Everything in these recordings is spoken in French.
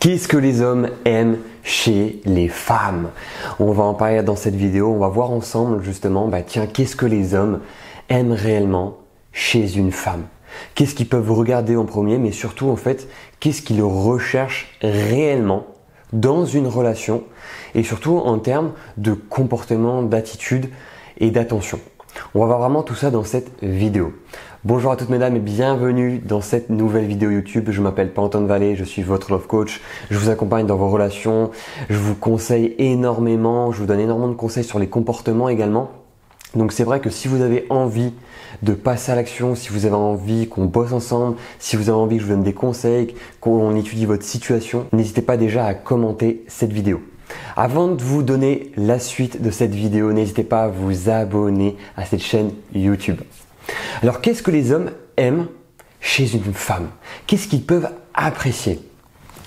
Qu'est-ce que les hommes aiment chez les femmes? On va en parler dans cette vidéo, on va voir ensemble justement, qu'est-ce que les hommes aiment réellement chez une femme? Qu'est-ce qu'ils peuvent regarder en premier, mais surtout en fait, qu'est-ce qu'ils recherchent réellement dans une relation et surtout en termes de comportement, d'attitude et d'attention. On va voir vraiment tout ça dans cette vidéo. Bonjour à toutes mesdames et bienvenue dans cette nouvelle vidéo YouTube. Je m'appelle Antoine Vallée, je suis votre love coach. Je vous accompagne dans vos relations, je vous conseille énormément, je vous donne énormément de conseils sur les comportements également. Donc c'est vrai que si vous avez envie de passer à l'action, si vous avez envie qu'on bosse ensemble, si vous avez envie que je vous donne des conseils, qu'on étudie votre situation, n'hésitez pas déjà à commenter cette vidéo. Avant de vous donner la suite de cette vidéo, n'hésitez pas à vous abonner à cette chaîne YouTube. Alors qu'est-ce que les hommes aiment chez une femme? Qu'est-ce qu'ils peuvent apprécier?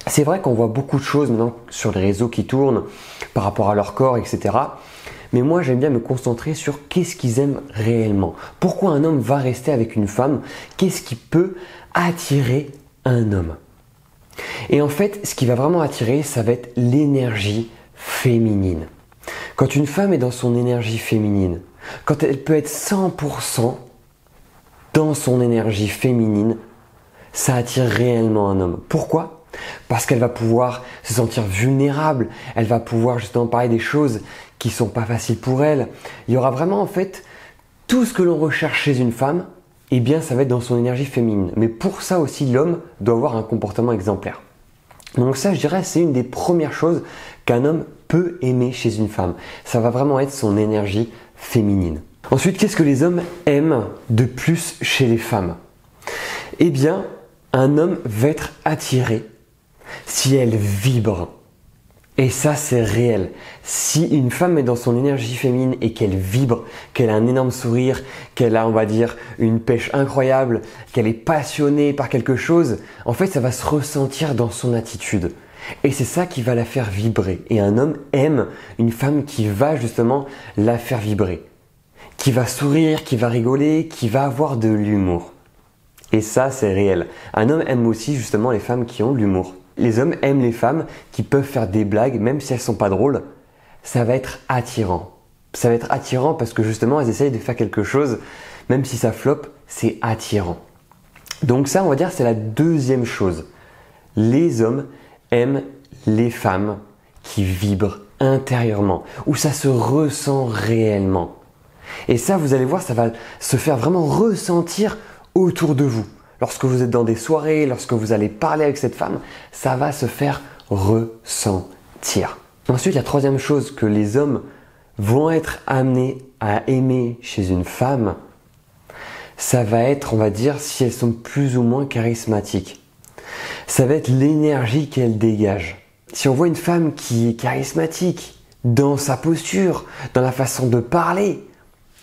C'est vrai qu'on voit beaucoup de choses maintenant sur les réseaux qui tournent par rapport à leur corps, etc. Mais moi j'aime bien me concentrer sur qu'est-ce qu'ils aiment réellement. Pourquoi un homme va rester avec une femme? Qu'est-ce qui peut attirer un homme? Et en fait, ce qui va vraiment attirer, ça va être l'énergie féminine. Quand une femme est dans son énergie féminine, quand elle peut être 100% dans son énergie féminine, ça attire réellement un homme. Pourquoi? Parce qu'elle va pouvoir se sentir vulnérable, elle va pouvoir justement parler des choses qui sont pas faciles pour elle. Il y aura vraiment en fait tout ce que l'on recherche chez une femme, eh bien ça va être dans son énergie féminine. Mais pour ça aussi, l'homme doit avoir un comportement exemplaire. Donc ça, je dirais, c'est une des premières choses qu'un homme peut aimer chez une femme. Ça va vraiment être son énergie féminine. Ensuite, qu'est-ce que les hommes aiment de plus chez les femmes? Eh bien, un homme va être attiré si elle vibre. Et ça, c'est réel. Si une femme est dans son énergie féminine et qu'elle vibre, qu'elle a un énorme sourire, qu'elle a, on va dire, une pêche incroyable, qu'elle est passionnée par quelque chose, en fait, ça va se ressentir dans son attitude. Et c'est ça qui va la faire vibrer. Et un homme aime une femme qui va justement la faire vibrer, qui va sourire, qui va rigoler, qui va avoir de l'humour. Et ça, c'est réel. Un homme aime aussi justement les femmes qui ont de l'humour. Les hommes aiment les femmes qui peuvent faire des blagues, même si elles sont pas drôles. Ça va être attirant. Ça va être attirant parce que justement, elles essayent de faire quelque chose, même si ça floppe, c'est attirant. Donc ça, on va dire, c'est la deuxième chose. Les hommes aiment les femmes qui vibrent intérieurement, où ça se ressent réellement. Et ça, vous allez voir, ça va se faire vraiment ressentir autour de vous. Lorsque vous êtes dans des soirées, lorsque vous allez parler avec cette femme, ça va se faire ressentir. Ensuite, la troisième chose que les hommes vont être amenés à aimer chez une femme, ça va être, on va dire, si elles sont plus ou moins charismatiques. Ça va être l'énergie qu'elles dégagent. Si on voit une femme qui est charismatique dans sa posture, dans la façon de parler,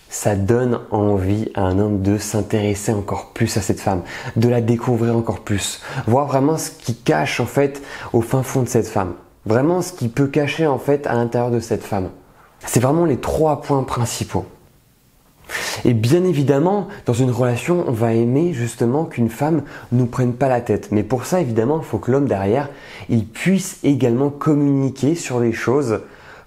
ça donne envie à un homme de s'intéresser encore plus à cette femme, de la découvrir encore plus, voir vraiment ce qui cache en fait au fin fond de cette femme, vraiment ce qui peut cacher en fait à l'intérieur de cette femme. C'est vraiment les trois points principaux. Et bien évidemment, dans une relation, on va aimer justement qu'une femme ne nous prenne pas la tête. Mais pour ça, évidemment, il faut que l'homme derrière, il puisse également communiquer sur les choses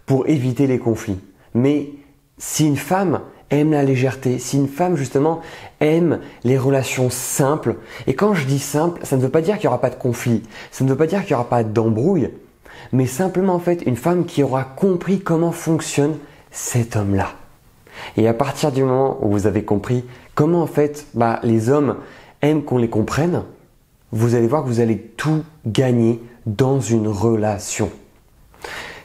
pour éviter les conflits. Mais si une femme aime la légèreté, si une femme justement aime les relations simples, et quand je dis simple, ça ne veut pas dire qu'il n'y aura pas de conflit, ça ne veut pas dire qu'il n'y aura pas d'embrouille, mais simplement en fait une femme qui aura compris comment fonctionne cet homme-là. Et à partir du moment où vous avez compris comment en fait les hommes aiment qu'on les comprenne, vous allez voir que vous allez tout gagner dans une relation.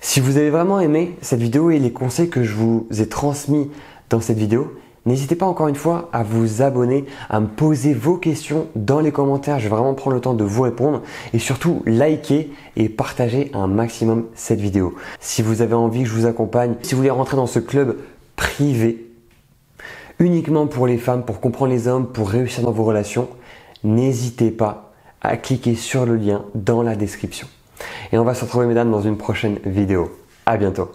Si vous avez vraiment aimé cette vidéo et les conseils que je vous ai transmis dans cette vidéo, n'hésitez pas encore une fois à vous abonner, à me poser vos questions dans les commentaires. Je vais vraiment prendre le temps de vous répondre et surtout liker et partager un maximum cette vidéo. Si vous avez envie que je vous accompagne, si vous voulez rentrer dans ce club privé uniquement pour les femmes, pour comprendre les hommes, pour réussir dans vos relations, n'hésitez pas à cliquer sur le lien dans la description. Et on va se retrouver mesdames dans une prochaine vidéo. À bientôt.